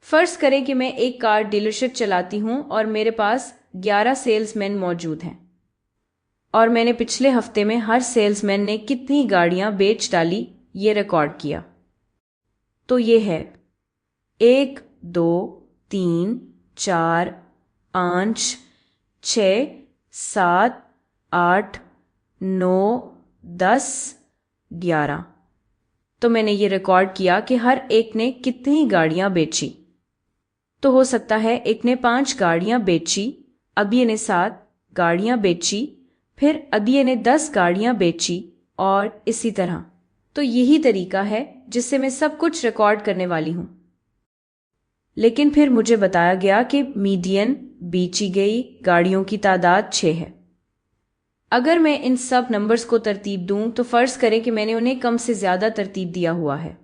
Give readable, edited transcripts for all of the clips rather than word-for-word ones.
फर्ज करें कि मैं एक कार डीलरशिप चलाती हूँ और मेरे पास 11 सेल्समैन मौजूद हैं और मैंने पिछले हफ्ते में हर सेल्समैन ने कितनी गाड़ियाँ बेच डाली ये रिकॉर्ड किया। तो ये है 1, 2, 3, 4, 5, 6, 7, 8, 9, 10, 11। तो मैंने ये रिकॉर्ड किया कि हर एक ने कितनी गाड़ियां बेची। तो हो सकता है एक ने 5 गाड़ियां बेची, अभी ने 7 गाड़ियां बेची, फिर अभी ने 10 गाड़ियां बेची और इसी तरह। तो यही तरीका है जिससे मैं सब कुछ रिकॉर्ड करने वाली हूं। लेकिन फिर मुझे बताया गया कि मीडियन बेची गई गाड़ियों की तादाद 6 है। अगर मैं इन सब नंबर्स को तरतीब दूं तो फर्ज करें कि मैंने उन्हें कम से ज्यादा तरतीब दिया हुआ है।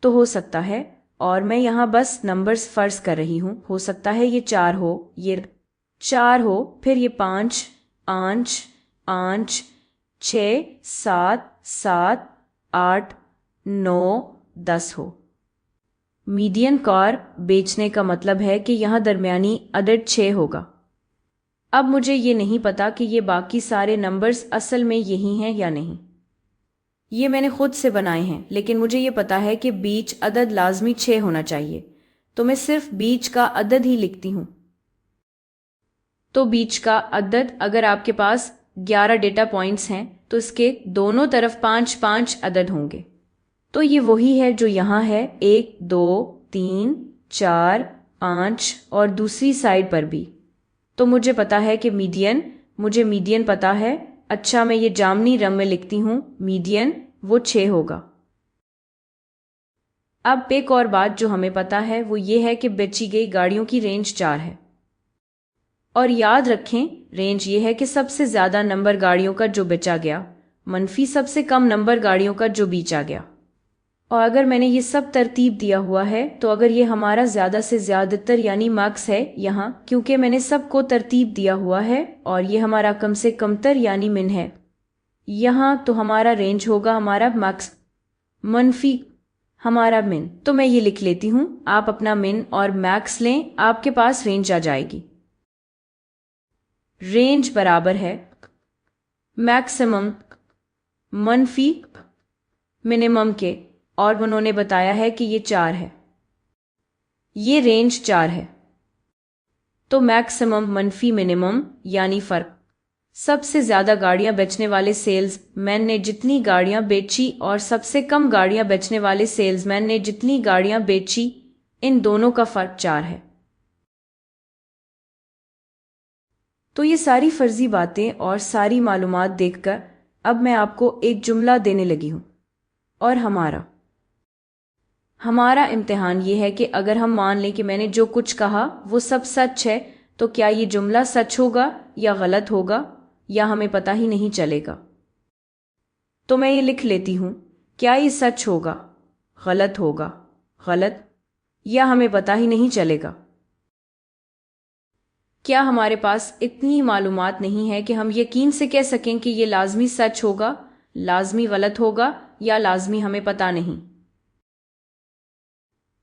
तो हो सकता है, और मैं यहां बस नंबर्स फर्ज कर रही हूं, हो सकता है ये 4 हो, ये 4 हो, फिर ये 5, 5, 5, 6, 7, 7, 8, 9, 10 हो। मीडियन कार बेचने का मतलब है कि यहां दरमियानी अदद 6 होगा। अब मुझे ये नहीं पता कि ये बाकी सारे नंबर्स असल में यही हैं या नहीं। ये मैंने खुद से बनाए हैं, लेकिन मुझे ये पता है कि बीच अदद लाजमी 6 होना चाहिए, तो मैं सिर्फ बीच का अदद ही लिखती हूँ। तो बीच का अदद, अगर आपके पास 11 डेटा पॉइंट्स हैं तो इसके दोनों तरफ 5 5 अदद होंगे। तो ये वही है जो यहाँ है, 1, 2, 3, 4, 5 और दूसरी साइड पर भी। तो मुझे पता है कि मुझे मीडियन पता है। अच्छा, मैं ये जामनी रंग में लिखती हूँ, मीडियन वो 6 होगा। अब एक और बात जो हमें पता है वो ये है कि बेची गई गाड़ियों की रेंज 4 है। और याद रखें, रेंज ये है कि सबसे ज्यादा नंबर गाड़ियों का जो बेचा गया मनफी सबसे कम नंबर गाड़ियों का जो बेचा गया। और अगर मैंने ये सब तरतीब दिया हुआ है तो अगर ये हमारा ज्यादा से ज्यादातर यानी मैक्स है यहाँ, क्योंकि मैंने सबको तरतीब दिया हुआ है, और ये हमारा कम से कमतर यानी मिन है यहाँ, तो हमारा रेंज होगा हमारा मैक्स मनफी हमारा मिन। तो मैं ये लिख लेती हूँ, आप अपना मिन और मैक्स लें, आपके पास रेंज आ जाएगी। रेंज बराबर है मैक्सिमम मनफी मिनिमम के, और उन्होंने बताया है कि ये 4 है। ये रेंज 4 है। तो मैक्सिमम मनफी मिनिमम यानी फर्क, सबसे ज्यादा गाड़ियां बेचने वाले सेल्समैन ने जितनी गाड़ियां बेची और सबसे कम गाड़ियां बेचने वाले सेल्समैन ने जितनी गाड़ियां बेची, इन दोनों का फर्क 4 है। तो ये सारी फर्जी बातें और सारी मालूमात देखकर अब मैं आपको एक जुमला देने लगी हूं। और हमारा इम्तिहान ये है कि अगर हम मान लें कि मैंने जो कुछ कहा वो सब सच है, तो क्या ये जुमला सच होगा या गलत होगा, या हमें पता ही नहीं चलेगा। तो मैं ये लिख लेती हूं, क्या ये सच होगा, गलत होगा, गलत, या हमें पता ही नहीं चलेगा। क्या हमारे पास इतनी मालूमात नहीं है कि हम यकीन से कह सकें कि ये लाजमी सच होगा, लाजमी गलत होगा, या लाजमी हमें पता नहीं।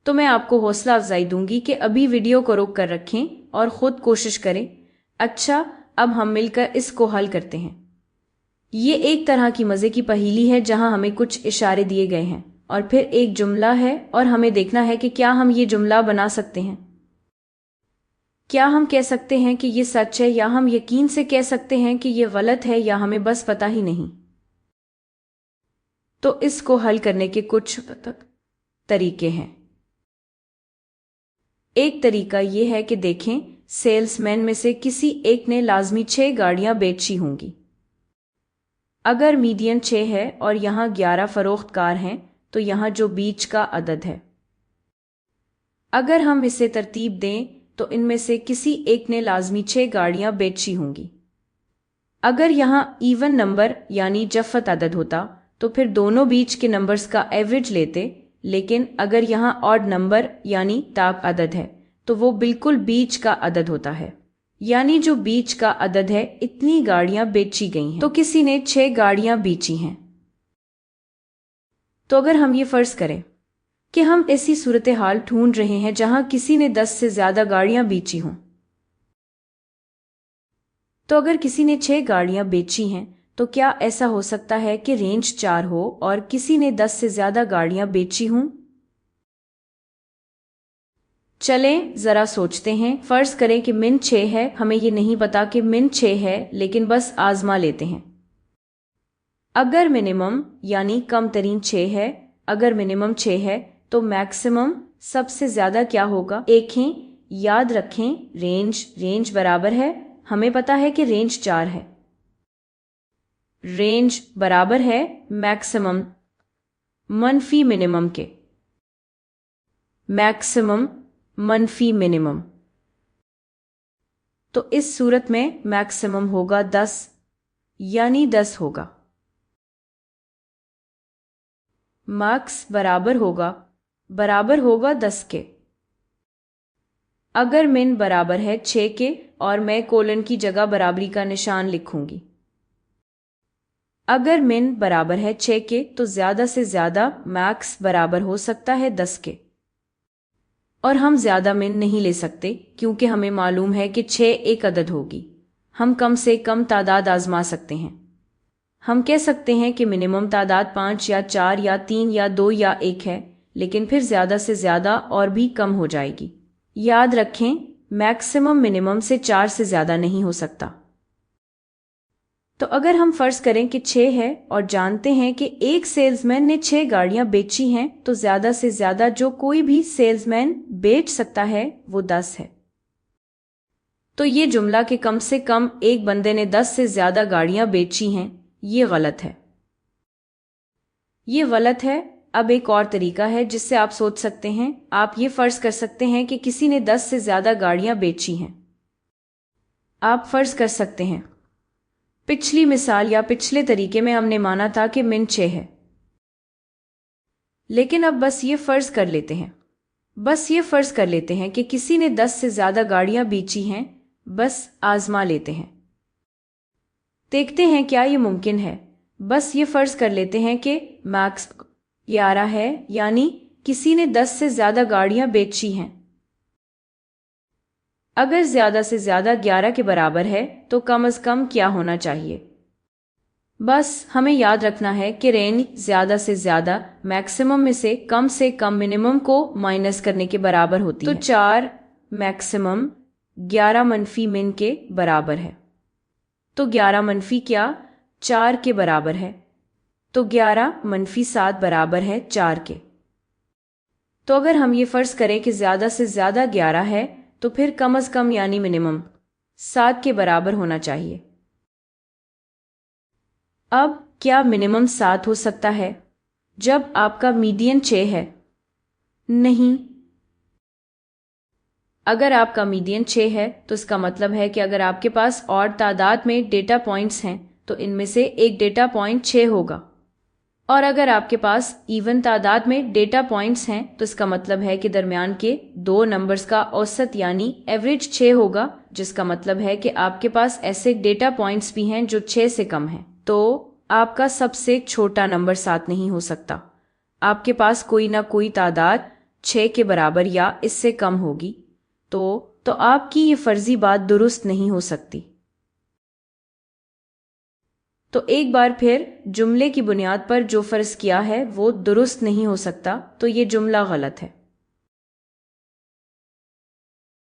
तो मैं आपको हौसला अफजाई दूंगी कि अभी वीडियो को रोक कर रखें और खुद कोशिश करें। अच्छा, अब हम मिलकर इसको हल करते हैं। ये एक तरह की मजे की पहेली है जहां हमें कुछ इशारे दिए गए हैं और फिर एक जुमला है, और हमें देखना है कि क्या हम ये जुमला बना सकते हैं। क्या हम कह सकते हैं कि ये सच है, या हम यकीन से कह सकते हैं कि ये गलत है, या हमें बस पता ही नहीं। तो इसको हल करने के कुछ तरीके हैं। एक तरीका यह है कि देखें, सेल्समैन में से किसी एक ने लाजमी 6 गाड़ियां बेची होंगी। अगर मीडियन 6 है और यहां 11 फरोख्तकार हैं, तो यहां जो बीच का अदद है, अगर हम इसे तरतीब दें तो इनमें से किसी एक ने लाजमी 6 गाड़ियां बेची होंगी। अगर यहां इवन नंबर यानी जफत अदद होता तो फिर दोनों बीच के नंबर्स का एवरेज लेते, लेकिन अगर यहां ऑड नंबर यानी ताक अदद है तो वो बिल्कुल बीच का अदद होता है, यानी जो बीच का अदद है इतनी गाड़ियां बेची गई हैं, तो किसी ने 6 गाड़ियां बेची हैं। तो अगर हम ये फर्ज करें कि हम ऐसी सूरत हाल ढूंढ रहे हैं जहां किसी ने 10 से ज्यादा गाड़ियां बेची हों। तो अगर किसी ने 6 गाड़ियां बेची हैं तो क्या ऐसा हो सकता है कि रेंज 4 हो और किसी ने 10 से ज्यादा गाड़ियां बेची हों? चलें जरा सोचते हैं। फर्ज करें कि मिन 6 है। हमें ये नहीं पता कि मिन 6 है, लेकिन बस आजमा लेते हैं। अगर मिनिमम यानी कम तरीन 6 है, अगर मिनिमम 6 है तो मैक्सिमम सबसे ज्यादा क्या होगा? याद रखें रेंज बराबर है, हमें पता है कि रेंज 4 है। रेंज बराबर है मैक्सिमम मनफी मिनिमम के। मैक्सिमम मनफी मिनिमम। तो इस सूरत में मैक्सिमम होगा 10, यानी 10 होगा। मार्क्स बराबर होगा 10 के। अगर मिन बराबर है 6 के और मैं कोलन की जगह बराबरी का निशान लिखूंगी। अगर मिन बराबर है 6 के तो ज्यादा से ज्यादा मैक्स बराबर हो सकता है 10 के। और हम ज्यादा मिन नहीं ले सकते क्योंकि हमें मालूम है कि 6 एक अदद होगी। हम कम से कम तादाद आजमा सकते हैं। हम कह सकते हैं कि मिनिमम तादाद 5 या 4 या 3 या 2 या 1 है, लेकिन फिर ज्यादा से ज्यादा और भी कम हो जाएगी। याद रखें, मैक्सिमम मिनिमम से 4 से ज्यादा नहीं हो सकता। तो अगर हम फर्ज करें कि 6 है और जानते हैं कि एक सेल्समैन ने 6 गाड़ियां बेची हैं, तो ज्यादा से ज्यादा जो कोई भी सेल्समैन बेच सकता है वो 10 है। तो ये जुमला कि कम से कम एक बंदे ने 10 से ज्यादा गाड़ियां बेची हैं, ये गलत है। ये गलत है। अब एक और तरीका है जिससे आप सोच सकते हैं। आप ये फर्ज कर सकते हैं कि किसी ने 10 से ज्यादा गाड़ियां बेची हैं। आप फर्ज कर सकते हैं, पिछली मिसाल या पिछले तरीके में हमने माना था कि मिन 6 है, लेकिन अब बस ये फर्ज कर लेते हैं कि किसी ने 10 से ज्यादा गाड़ियां बेची हैं। बस आजमा लेते हैं, देखते हैं क्या ये मुमकिन है। बस ये फर्ज कर लेते हैं कि मैक्स 11 है, यानी किसी ने 10 से ज्यादा गाड़ियां बेची हैं। अगर ज्यादा से ज्यादा 11 के बराबर है तो कम से कम क्या होना चाहिए? बस हमें याद रखना है कि रेंज ज्यादा से ज्यादा मैक्सिमम में से कम मिनिमम को माइनस करने के बराबर होती है। तो 4 मैक्सिमम 11 मनफी मिन के बराबर है। तो 11 मनफी क्या 4 के बराबर है? तो 11 मनफी 7 बराबर है 4 के। तो अगर हम ये फर्ज करें कि ज्यादा से ज्यादा 11 है तो फिर कम से कम यानी मिनिमम 7 के बराबर होना चाहिए। अब क्या मिनिमम 7 हो सकता है जब आपका मीडियन 6 है? नहीं। अगर आपका मीडियन 6 है तो इसका मतलब है कि अगर आपके पास और तादाद में डेटा पॉइंट्स हैं तो इनमें से एक डेटा पॉइंट 6 होगा। और अगर आपके पास इवन तादाद में डेटा पॉइंट्स हैं तो इसका मतलब है कि दरमियान के दो नंबर्स का औसत यानी एवरेज 6 होगा, जिसका मतलब है कि आपके पास ऐसे डेटा पॉइंट्स भी हैं जो 6 से कम हैं। तो आपका सबसे छोटा नंबर 7 नहीं हो सकता। आपके पास कोई ना कोई तादाद 6 के बराबर या इससे कम होगी। तो आपकी ये फर्जी बात दुरुस्त नहीं हो सकती। तो एक बार फिर जुमले की बुनियाद पर जो फर्ज किया है वो दुरुस्त नहीं हो सकता, तो ये जुमला गलत है।